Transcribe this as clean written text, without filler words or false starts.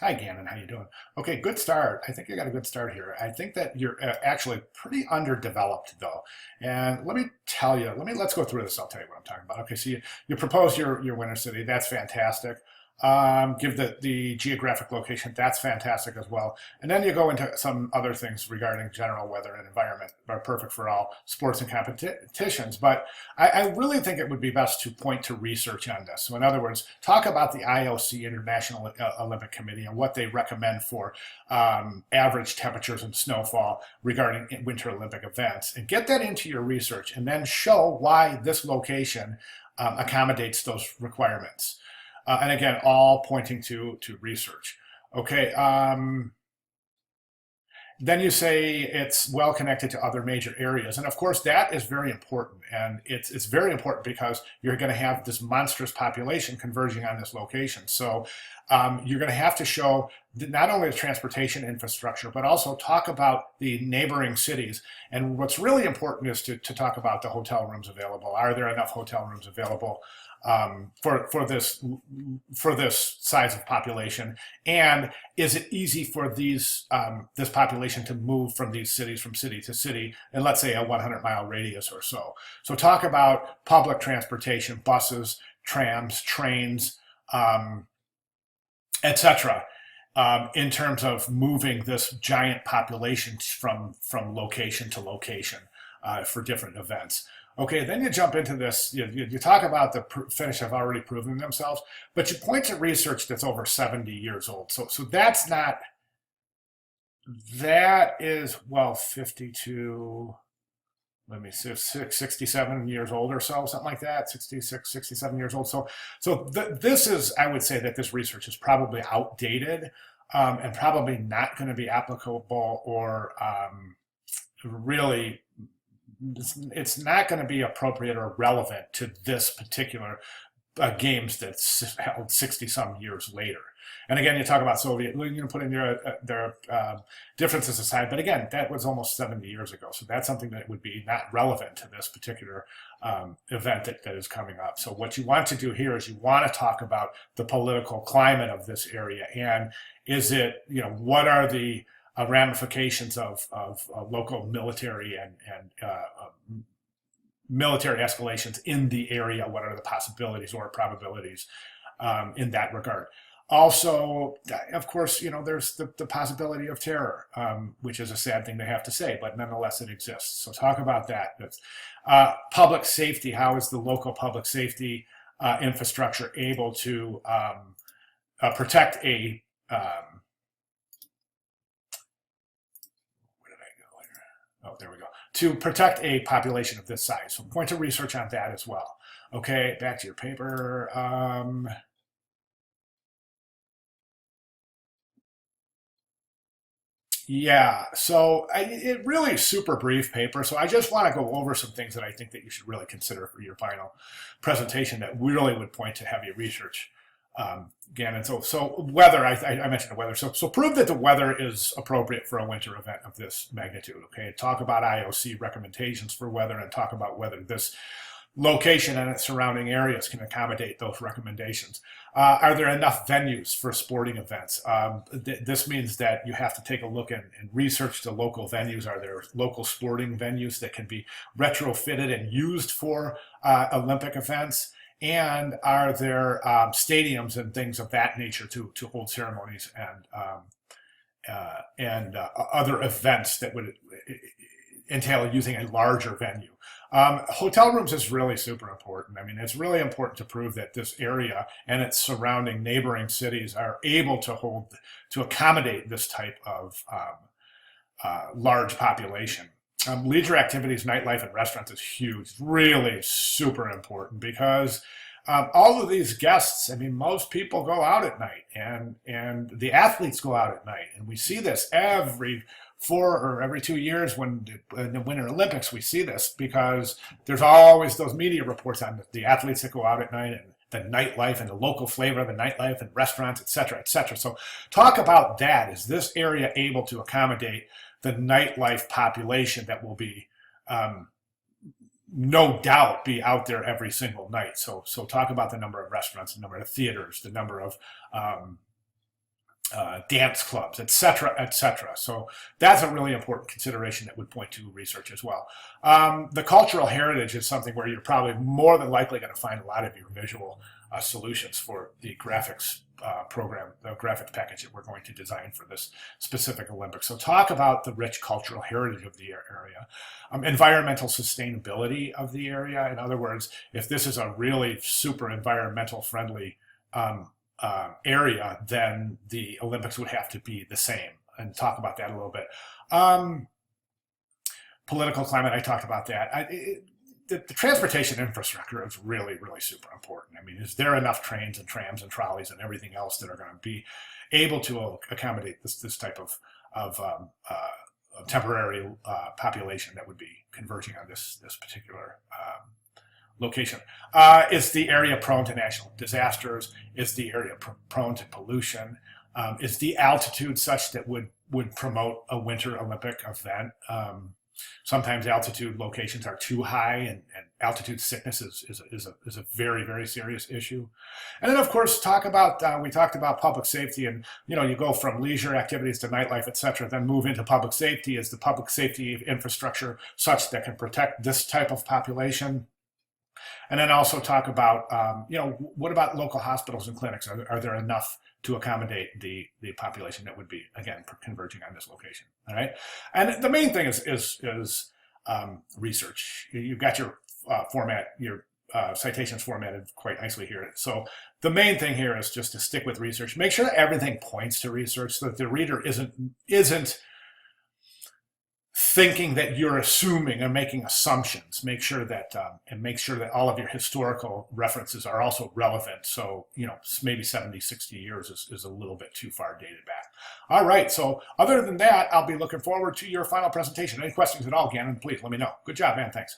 Hi, Gannon. How you doing? Okay, good start. I think you got a good start here. I think that you're actually pretty underdeveloped, though. And let me tell you, let's go through this. I'll tell you what I'm talking about. Okay, so you propose your winter city. That's fantastic. Give the geographic location. That's fantastic as well. And then you go into some other things regarding general weather and environment are perfect for all sports and competitions. But I really think it would be best to point to research on this. So in other words, talk about the IOC, International Olympic Committee, and what they recommend for average temperatures and snowfall regarding Winter Olympic events, and get that into your research, and then show why this location accommodates those requirements. And again, all pointing to research. Okay. Then you say it's well connected to other major areas, and of course that is very important. And it's very important because you're going to have this monstrous population converging on this location. So you're going to have to show not only the transportation infrastructure, but also talk about the neighboring cities. And what's really important is to talk about the hotel rooms available. Are there enough hotel rooms available for this size of population? And is it easy for this population to move from these cities, from city to city, in let's say a 100-mile radius or so? So talk about public transportation, buses, trams, trains, etc. In terms of moving this giant population from location to location for different events. Okay, then you jump into this, you talk about the Finnish have already proven themselves, but you point to research that's over 70 years old. So that's not, that is, well, 52, let me see, 67 years old or so, something like that, 66, 67 years old. This is, I would say that this research is probably outdated and probably not going to be applicable or really it's not going to be appropriate or relevant to this particular games that's held 60 some years later. And again, you talk about Soviet Union putting their differences aside, but again, that was almost 70 years ago. So that's something that would be not relevant to this particular event that is coming up. So what you want to do here is you want to talk about the political climate of this area. And is it, what are the ramifications of local military and military escalations in the area? What are the possibilities or probabilities in that regard? Also, of course, there's the possibility of terror, which is a sad thing to have to say, but nonetheless it exists. So talk about that. Public safety. How is the local public safety infrastructure able to protect a oh, there we go. To protect a population of this size. So point to research on that as well. Okay, back to your paper. Yeah, so it really is super brief paper. So I just want to go over some things that I think that you should really consider for your final presentation that really would point to heavy research. Again, and so weather, I mentioned the weather. So prove that the weather is appropriate for a winter event of this magnitude. Okay, talk about IOC recommendations for weather and talk about whether this location and its surrounding areas can accommodate those recommendations. Are there enough venues for sporting events? This means that you have to take a look and research the local venues. Are there local sporting venues that can be retrofitted and used for Olympic events? And are there stadiums and things of that nature to hold ceremonies and other events that would entail using a larger venue? Hotel rooms is really super important. I mean, it's really important to prove that this area and its surrounding neighboring cities are able to accommodate this type of large population. Leisure activities, nightlife, and restaurants is huge. Really super important because all of these guests, I mean, most people go out at night and the athletes go out at night. And we see this every 2 years when in the Winter Olympics, we see this because there's always those media reports on the athletes that go out at night and the nightlife and the local flavor of the nightlife and restaurants, et cetera, et cetera. So talk about that. Is this area able to accommodate the nightlife population that will be no doubt be out there every single night? So talk about the number of restaurants, the number of theaters, the number of dance clubs, et cetera, et cetera. So that's a really important consideration that would point to research as well. The cultural heritage is something where you're probably more than likely going to find a lot of your visual solutions for the graphics program, the graphics package that we're going to design for this specific Olympics. So talk about the rich cultural heritage of the area, environmental sustainability of the area. In other words, if this is a really super environmental friendly area, then the Olympics would have to be the same, and talk about that a little bit. Political climate, I talked about that. The transportation infrastructure is really, really super important. I mean, is there enough trains and trams and trolleys and everything else that are going to be able to accommodate this type of temporary population that would be converging on this particular location? Is the area prone to natural disasters? Is the area prone to pollution? Is the altitude such that would promote a Winter Olympic event? Sometimes altitude locations are too high, and altitude sickness is a very, very serious issue. And then, of course, we talked about public safety, and you go from leisure activities to nightlife, et cetera, then move into public safety. Is the public safety infrastructure such that can protect this type of population? And then also talk about, what about local hospitals and clinics? Are there enough to accommodate the population that would be, again, converging on this location? All right. And the main thing is research. You've got your citations formatted quite nicely here. So the main thing here is just to stick with research. Make sure that everything points to research, so that the reader isn't thinking that you're assuming or making assumptions. Make sure that all of your historical references are also relevant. So, maybe 70, 60 years is a little bit too far dated back. All right. So other than that, I'll be looking forward to your final presentation. Any questions at all, Gannon, please let me know. Good job, man. Thanks.